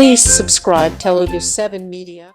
Please subscribe Telugu 7 Media.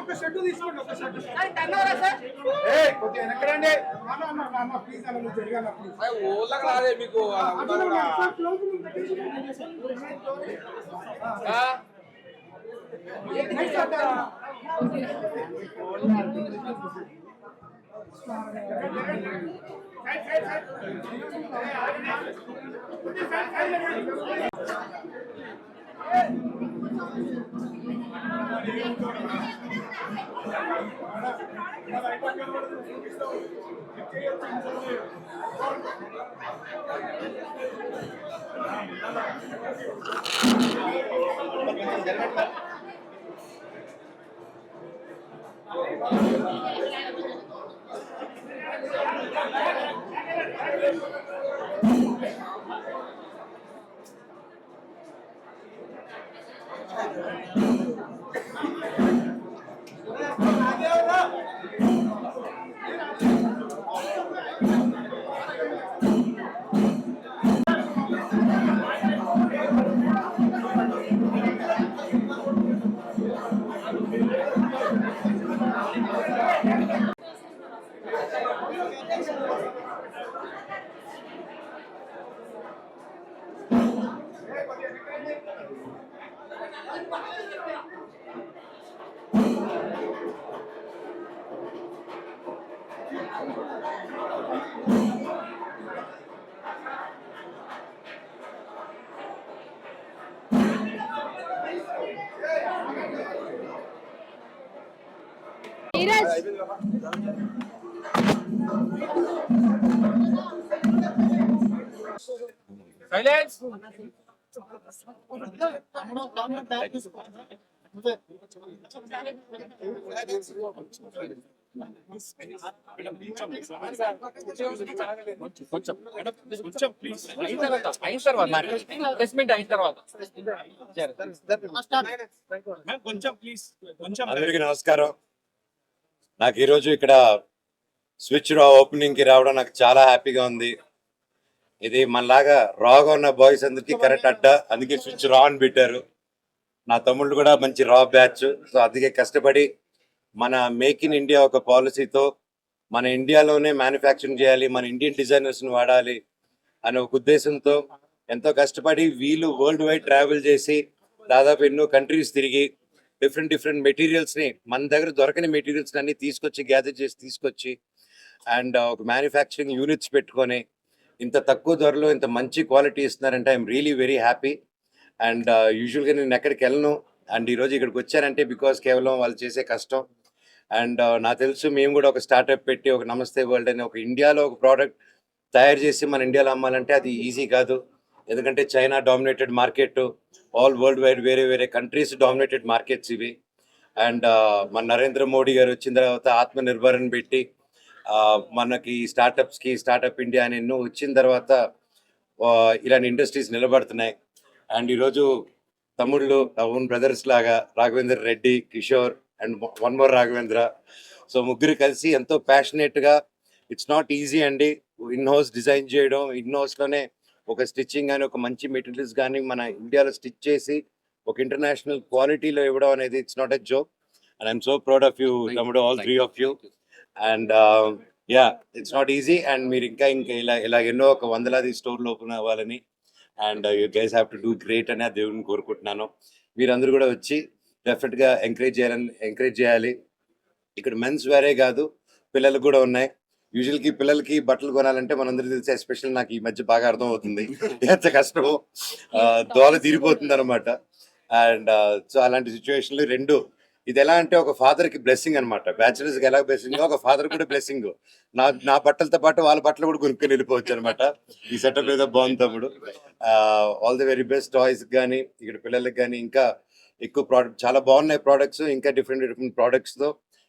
ఒక shed తీసుకోండి, ఒక షెడ్. ఏయ్ కొద్దిగా వెనకరండి. అన్న ప్లీజ్ అన్న, నువ్వు జరగాలి ప్లీజ్. ఊళ్ళకి రాదే మీకు సైలెన్స్. అందరికీ నమస్కారం. నాకు ఈరోజు ఇక్కడ స్విచ్ రా ఓపెనింగ్ కి రావడం నాకు చాలా హ్యాపీగా ఉంది. ఇది మనలాగా రాగా ఉన్న బాయ్స్ అందరికి కరెక్ట్ అడ్డా, అందుకే స్విచ్ రా అని పెట్టారు. నా తమ్ముళ్ళు కూడా మంచి రా బ్యాచ్, సో అందుకే కష్టపడి మన మేక్ ఇన్ ఇండియా ఒక పాలసీతో మన ఇండియాలోనే మ్యానుఫ్యాక్చరింగ్ చేయాలి, మన ఇండియన్ డిజైనర్స్ని వాడాలి అనే ఒక ఉద్దేశంతో ఎంతో కష్టపడి వీళ్ళు వరల్డ్ వైడ్ ట్రావెల్ చేసి దాదాపు ఎన్నో కంట్రీస్ తిరిగి డిఫరెంట్ మెటీరియల్స్ని, మన దగ్గర దొరకని మెటీరియల్స్ని అన్ని గ్యాదర్ చేసి తీసుకొచ్చి అండ్ ఒక మ్యానుఫ్యాక్చరింగ్ యూనిట్స్ పెట్టుకొని ఇంత తక్కువ ధరలో ఇంత మంచి క్వాలిటీ ఇస్తున్నారంటే I'm really very happy. And యూజువల్గా నేను ఎక్కడికి వెళ్ళను, అండ్ ఈరోజు ఇక్కడికి వచ్చానంటే బికాస్ కేవలం వాళ్ళు చేసే కష్టం. అండ్ నాకు తెలుసు మేము కూడా ఒక స్టార్ట్అప్ పెట్టి ఒక నమస్తే వరల్డ్ అని ఒక ఇండియాలో ఒక ప్రోడక్ట్ తయారు చేసి మన ఇండియాలో అమ్మాలంటే అది ఈజీ కాదు. ఎందుకంటే China dominated market, all world wide వేరే కంట్రీస్ డామినేటెడ్ మార్కెట్స్ ఇవి. అండ్ మన నరేంద్ర మోడీ గారు వచ్చిన తర్వాత ఆత్మనిర్భర్ అని పెట్టి మనకి స్టార్టప్ ఇండియా అని ఎన్నో వచ్చిన తర్వాత ఇలాంటి ఇండస్ట్రీస్ నిలబడుతున్నాయి. అండ్ ఈరోజు తమ్ముళ్ళు ఓన్ బ్రదర్స్ లాగా Raghavendra Reddy, Kishore and one more Raghavendra, so ముగ్గురు కలిసి ఎంతో ప్యాషనేట్గా, ఇట్స్ నాట్ ఈజీ అండి ఇన్ హౌస్ డిజైన్ చేయడం, ఇన్ హౌస్లోనే ఒక స్టిచ్చింగ్ కానీ ఒక మంచి మెటీరియల్స్ కానీ మన ఇండియాలో స్టిచ్ చేసి ఒక ఇంటర్నేషనల్ క్వాలిటీలో ఇవ్వడం అనేది it's not a joke. And I'm so proud of you తమ్ముడు, all three of you. And it's not easy. And మీరు ఇంకా ఇలా ఎన్నో ఒక వందలాది స్టోర్లు ఓపెన్ అవ్వాలని and you guys have to do great అని ఆ దేవుడిని కోరుకుంటున్నాను. మీరందరూ కూడా వచ్చి డెఫినెట్గా ఎంకరేజ్ చేయాలి. ఇక్కడ మెన్స్ వేరే కాదు, పిల్లలకు కూడా ఉన్నాయి. యూజువల్కి పిల్లలకి బట్టలు కొనాలంటే మనందరికీ తెలిసి, ఎస్పెషల్ నాకు ఈ మధ్య బాగా అర్థం అవుతుంది ఎంత కష్టమో, దోల తీరిపోతుంది అనమాట. అండ్ సో అలాంటి సిచ్యువేషన్లు రెండు ఇది ఎలా అంటే ఒక ఫాదర్ కి బ్లెస్సింగ్ అనమాట. బ్యాచులర్స్ కి ఎలా బ్లెస్సింగ్ ఒక ఫాదర్ కూడా బ్లెస్సింగ్. నా బట్టలతో పాటు వాళ్ళ బట్టలు కూడా కొనుక్కొని వెళ్ళిపోవచ్చు అనమాట. ఈ సెటప్ ఏదో బాగుంది తమ్ముడు. All the very best. Toys కానీ ఇక్కడ పిల్లలకి కానీ ఇంకా ఎక్కువ ప్రోడక్ట్ చాలా బాగున్నాయి ప్రోడక్ట్స్. ఇంకా డిఫరెంట్ ప్రోడక్ట్స్ తో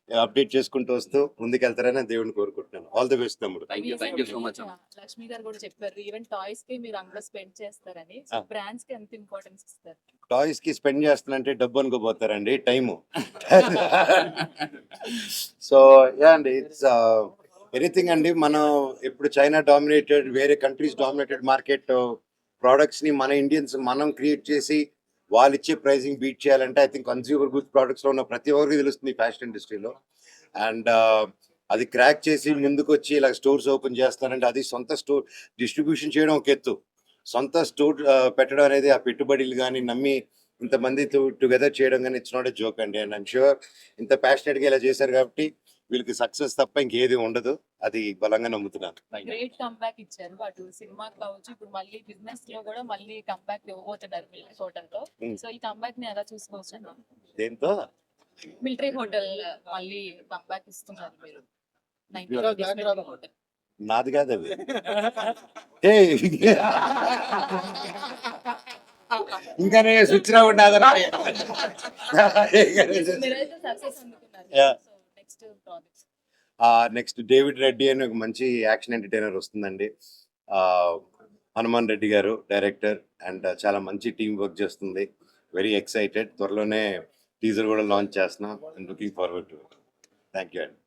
అప్డేట్ చేసుకుంటూ వస్తూ ముందుకెళ్తారని దేవుడిని కోరుకుంటున్నాను. ఆల్ ది బెస్ట్ తమ్ముడు. Thank you so much. Lakshmi గారు కూడా చెప్పారు ఈవెన్ టాయ్స్ కి మీరు అందులో స్పెండ్ చేస్తారని. Ah. బ్రాండ్స్ కి ఎంత ఇంపార్టెన్స్ ఇస్తారు? టాయ్స్ కి స్పెండ్ చేస్తానంటే డబ్బు అనుకోపోతారండి, టైము. సో యా అండి, ఇట్స్ ఎనీథింగ్ అండి. మనం ఇప్పుడు చైనా డామినేటెడ్, వేరే కంట్రీస్ డామినేటెడ్ మార్కెట్ ప్రోడక్ట్స్ ని మన ఇండియన్స్ మనం క్రియేట్ చేసి వాళ్ళు ఇచ్చే ప్రైసింగ్ బీట్ చేయాలంటే I think consumer goods products లో ఉన్న ప్రతి ఒక్కరికి తెలుస్తుంది ఫ్యాషన్ ఇండస్ట్రీలో. అండ్ అది క్రాక్ చేసి ముందుకు వచ్చి ఇలా స్టోర్స్ ఓపెన్ చేస్తారంటే అది సొంత స్టోర్ డిస్ట్రిబ్యూషన్ చేయడం ఒక ఎత్తు, సొంత స్టోర్ పెట్టడం అనేది ఆ పెట్టుబడులు కానీ నమ్మి ఇంతమంది టుగెదర్ చేయడం కానీ ఇట్స్ నాట్ ఎ జోక్ అండి. అండ్ ఐమ్ షూర్ ఇంత ప్యాషనెట్గా ఇలా చేశారు కాబట్టి వీళ్ళకి సక్సెస్ తప్ప ఇంకేది ఉండదు, అది బలంగా నమ్ముతున్నాను. గ్రేట్ కంబ్యాక్ ఇచ్చారు అటు సినిమాకి కావచ్చు, ఇప్పుడు మళ్ళీ బిజినెస్ లో కూడా మళ్ళీ కంబ్యాక్ ఇవ్వబోతున్నారు మిలిటరీ హోటల్ తో. సో ఈ కంబ్యాక్ ని ఎలా చూసుకోవచ్చు? దేంతో మిలిటరీ హోటల్ మళ్ళీ కంబ్యాక్ ఇస్తున్నారు మీరు. 90 days military hotel. నాది కాదు అది. ఏయ్, ఇంకా నేను స్విచ్ రా ఉండదు. మీరైతే సక్సెస్ అందుకున్నారు. Yeah. So next projects next David Reddy అని ఒక మంచి యాక్షన్ ఎంటర్టైనర్ వస్తుందండి. హనుమాన్ రెడ్డి గారు డైరెక్టర్ అండ్ చాలా మంచి టీం వర్క్ చేస్తుంది. Very excited. త్వరలోనే టీజర్ కూడా లాంచ్ చేస్తున్నాం. And looking forward to. Thank you అండి.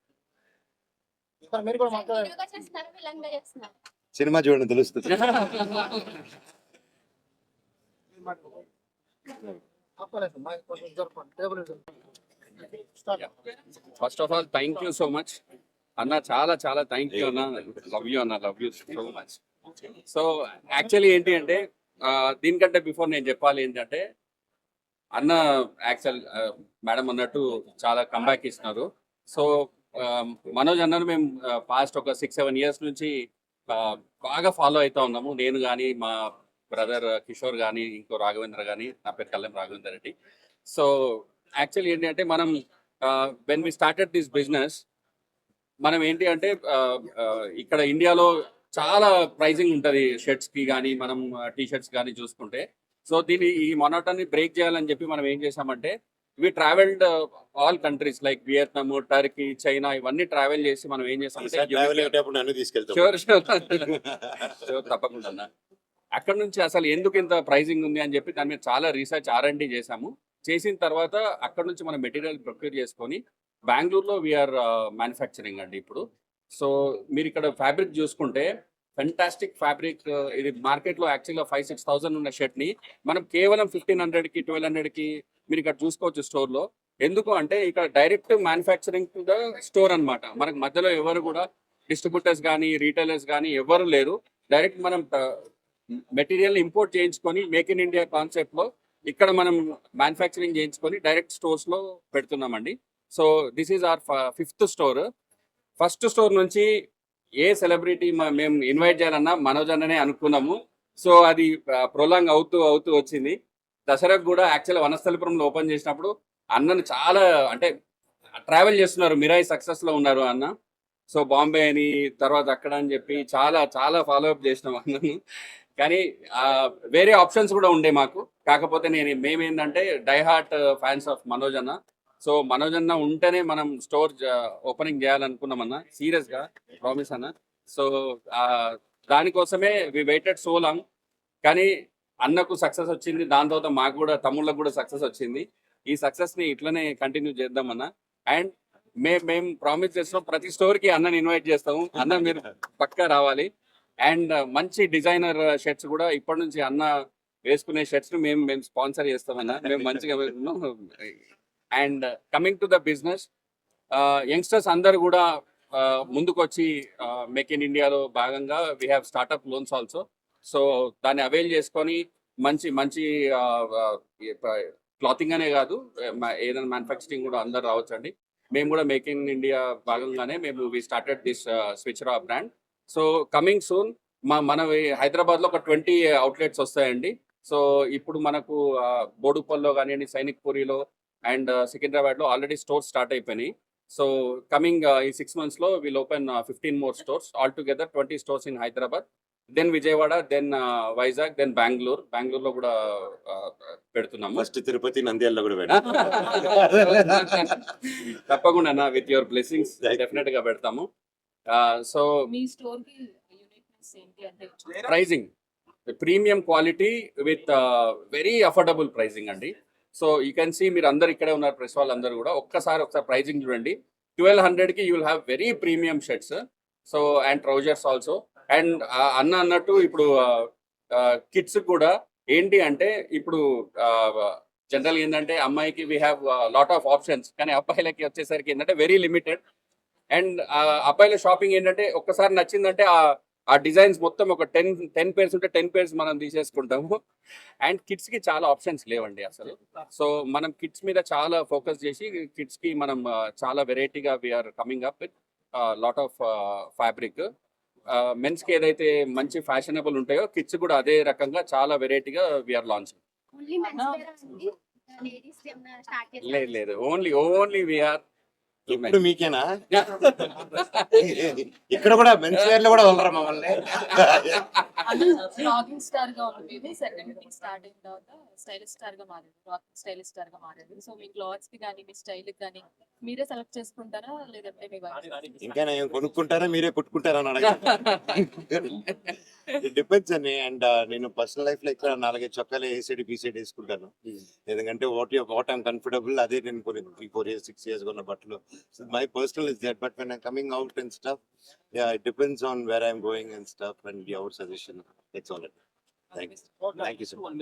మీరు కూడా మాట్లాడండి. వీడియోగా చేస్తున్నారు, విలన్గా చేస్తున్నారు. సినిమా చూడండి తెలుస్తుంది. ఆపలేదు, మైక్ కొంచెం జరపండి, టేబుల్ జరపండి. Start. First of all thank you so much అన్న, చాలా చాలా థ్యాంక్ యూ అన్న. లవ్ యూ అన్న, love you so much. So actually ఏంటి అంటే దీనికంటే బిఫోర్ నేను చెప్పాలి ఏంటంటే అన్న యాక్చువల్ మేడం అన్నట్టు చాలా కంబ్యాక్ ఇస్తున్నారు. సో మనోజ్ అన్నను మేము పాస్ట్ ఒక 6-7 years నుంచి బాగా ఫాలో అవుతా ఉన్నాము. నేను కానీ మా బ్రదర్ కిషోర్ కానీ ఇంకో రాఘవేంద్ర కానీ, నా పేరు కళ్యాణ్ రాఘవేంద్ర రెడ్డి. సో యాక్చువల్లీ ఏంటి అంటే మనం when we started this business మనం ఏంటి అంటే ఇక్కడ ఇండియాలో చాలా ప్రైజింగ్ ఉంటుంది షర్ట్స్కి కానీ, మనం టీ షర్ట్స్ కానీ చూసుకుంటే. సో ఈ మొనోటన్ని బ్రేక్ చేయాలని చెప్పి మనం ఏం చేసామంటే we travelled all countries like Vietnam, Turkey, China ఇవన్నీ ట్రావెల్ చేసి మనం ఏం చేసామంటే నన్ను తీసుకెళ్తాం. షూర్ తప్పకుండా అన్న. అక్కడ నుంచి అసలు ఎందుకు ఇంత ప్రైజింగ్ ఉంది అని చెప్పి దాని మీద చాలా రీసెర్చ్ R&D చేసాము. చేసిన తర్వాత అక్కడ నుంచి మనం మెటీరియల్ ప్రొక్యూర్ చేసుకొని బెంగళూరులో వీఆర్ మ్యానుఫ్యాక్చరింగ్ అండి ఇప్పుడు. సో మీరు ఇక్కడ ఫ్యాబ్రిక్ చూసుకుంటే ఫెంటాస్టిక్ ఫ్యాబ్రిక్. ఇది మార్కెట్లో యాక్చువల్గా 5-6 thousand ఉన్న షర్ట్ని మనం కేవలం 1500కి 1200కి మీరు ఇక్కడ చూసుకోవచ్చు స్టోర్లో. ఎందుకు అంటే ఇక్కడ direct manufacturing to the store అనమాట. మనకు మధ్యలో ఎవరు కూడా డిస్ట్రిబ్యూటర్స్ కానీ రీటైలర్స్ కానీ ఎవరు లేరు. డైరెక్ట్ మనం మెటీరియల్ ఇంపోర్ట్ చేయించుకొని మేక్ ఇన్ ఇండియా కాన్సెప్ట్లో ఇక్కడ మనం మ్యానుఫ్యాక్చరింగ్ చేయించుకొని డైరెక్ట్ స్టోర్స్లో పెడుతున్నామండి. So this is our 5th store. First store నుంచి ఏ సెలబ్రిటీ మేము ఇన్వైట్ చేయాలన్నా మనోజ్ అన్ననే అనుకున్నాము. సో అది ప్రొలాంగ్ అవుతూ వచ్చింది. దసరాకు కూడా యాక్చువల్ వనస్థలిపురంలో ఓపెన్ చేసినప్పుడు అన్నను చాలా అంటే ట్రావెల్ చేస్తున్నారు, మిరాయి సక్సెస్లో ఉన్నారు అన్న. సో బాంబే అని తర్వాత అక్కడ అని చెప్పి చాలా చాలా ఫాలోఅప్ చేసినాం అన్నను. కానీ వేరే ఆప్షన్స్ కూడా ఉండే మాకు. కాకపోతే మేమేంటంటే డైహార్ట్ ఫ్యాన్స్ ఆఫ్ మనోజ్ అన్న. సో మనోజ్ అన్న ఉంటేనే మనం స్టోర్ ఓపెనింగ్ చేయాలనుకున్నామన్నా, సీరియస్గా ప్రామిస్ అన్న. సో దానికోసమే వి వెయిటెడ్ సో లాంగ్. కానీ అన్నకు సక్సెస్ వచ్చింది, దాని తర్వాత మాకు కూడా తమ్ముళ్ళకు కూడా సక్సెస్ వచ్చింది. ఈ సక్సెస్ని ఇట్లనే కంటిన్యూ చేద్దామన్నా. అండ్ మేము ప్రామిస్ చేస్తున్నాం ప్రతి స్టోర్కి అన్నని ఇన్వైట్ చేస్తాము. అన్న మీరు పక్కా రావాలి. అండ్ మంచి డిజైనర్ షర్ట్స్ కూడా ఇప్పటి నుంచి అన్న వేసుకునే షర్ట్స్ మేము స్పాన్సర్ చేస్తామన్నా. మేము మంచిగా and coming to the business, youngsters అందరు కూడా ముందుకు వచ్చి మేక్ ఇన్ ఇండియాలో భాగంగా we have startup loans also. So దాన్ని అవైల్ చేసుకొని మంచి మంచి క్లాతింగ్ అనే కాదు ఏదైనా మ్యానుఫ్యాక్చరింగ్ కూడా అందరు రావచ్చండి. మేము కూడా మేక్ ఇన్ ఇండియా భాగంగానే వి స్టార్టెడ్ దిస్ స్విచ్ రా బ్రాండ్. సో కమింగ్ సూన్ మన హైదరాబాద్లో ఒక 20 outlets వస్తాయండి. సో ఇప్పుడు మనకు బోడుపల్లో కానివ్వండి, సైనిక్ పూరిలో, అండ్ సికింద్రాబాద్లో ఆల్రెడీ స్టోర్స్ స్టార్ట్ అయిపోయినాయి. సో కమింగ్ ఈ 6 months లో will open 15 more stores. All together 20 stores in Hyderabad, then Vijayawada, then Vizag, then బెంగళూరులో కూడా పెడుతున్నాము. ఫస్ట్ తిరుపతి నంద్యాలలో కూడా తప్పకుండా విత్ యువర్ బ్లెస్సింగ్స్ డెఫినెట్ గా పెడతాము. సో మీ స్టోర్ కి యూనిక్నెస్ ఏంటి అంటే pricing, premium quality with very affordable pricing అండి. సో యూ కెన్ సీ, మీరు అందరు ఇక్కడే ఉన్నారు, ప్రెస్ వాళ్ళందరూ కూడా ఒకసారి ప్రైజింగ్ చూడండి. 1200కి you will have very premium shirts, so and trousers also. And అన్నట్టు ఇప్పుడు కిడ్స్ కూడా ఏంటి అంటే, ఇప్పుడు జనరల్ ఏంటంటే అమ్మాయికి we have lot of options, కానీ అబ్బాయిలకి వచ్చేసరికి ఏంటంటే వెరీ లిమిటెడ్. అండ్ అబ్బాయిల షాపింగ్ ఏంటంటే ఒక్కసారి నచ్చిందంటే ఆ డిజైన్స్ మొత్తం ఒక 10 pairs ఉంటే 10 pairs మనం తీసేసుకుంటాము. అండ్ కిడ్స్కి చాలా ఆప్షన్స్ లేవండి అసలు. సో మనం కిడ్స్ మీద చాలా ఫోకస్ చేసి కిడ్స్కి మనం చాలా వెరైటీగా we are coming up with lot of fabric. మెన్స్కి ఏదైతే మంచి ఫ్యాషనబుల్ ఉంటాయో కిడ్స్ కూడా అదే రకంగా చాలా వెరైటీగా we are launching. Only men's wear అండి, లేడీస్ ఏమైనా స్టార్ట్ చేస్తారు? లేదు ఓన్లీ వీఆర్. ఇప్పుడు మీకేనా? ఇక్కడ కూడా మెన్స్ వేర్ లో కూడా వదలరా మమ్మల్ని? రాకింగ్ స్టార్ గా ఉండేది, సెకండ్ స్టార్ట్ అయిన తర్వాత స్టైలిష్ స్టార్ గా మారింది, రాకింగ్ స్టైలిష్ స్టార్ గా మారింది. సో మీ క్లాత్స్ కి కానీ మీ స్టైల్ కి కానీ మీరే సెలెక్ట్ చేసుకుంటారా లేదంటే మీ వైఫ్? ఇంకా నేను కొనుక్కుంటారా మీరే కుట్టుకుంటారా అని అడగండి. డిపెండ్స్ అని. అండ్ నేను పర్సనల్ లైఫ్ లో ఇక్కడ 4-5 చొక్కాలు ఏ సైడ్ బి సైడ్ వేసుకుంటాను. ఎందుకంటే వాట్ ఐమ్ కంఫర్టబుల్ అదే నేను కొన్ని 3-4 years 6 years కొన్న బట్టలు. My personal is that, but when I'm coming out and stuff, it depends on where I'm going and stuff and your suggestion. That's all. Thank you so much.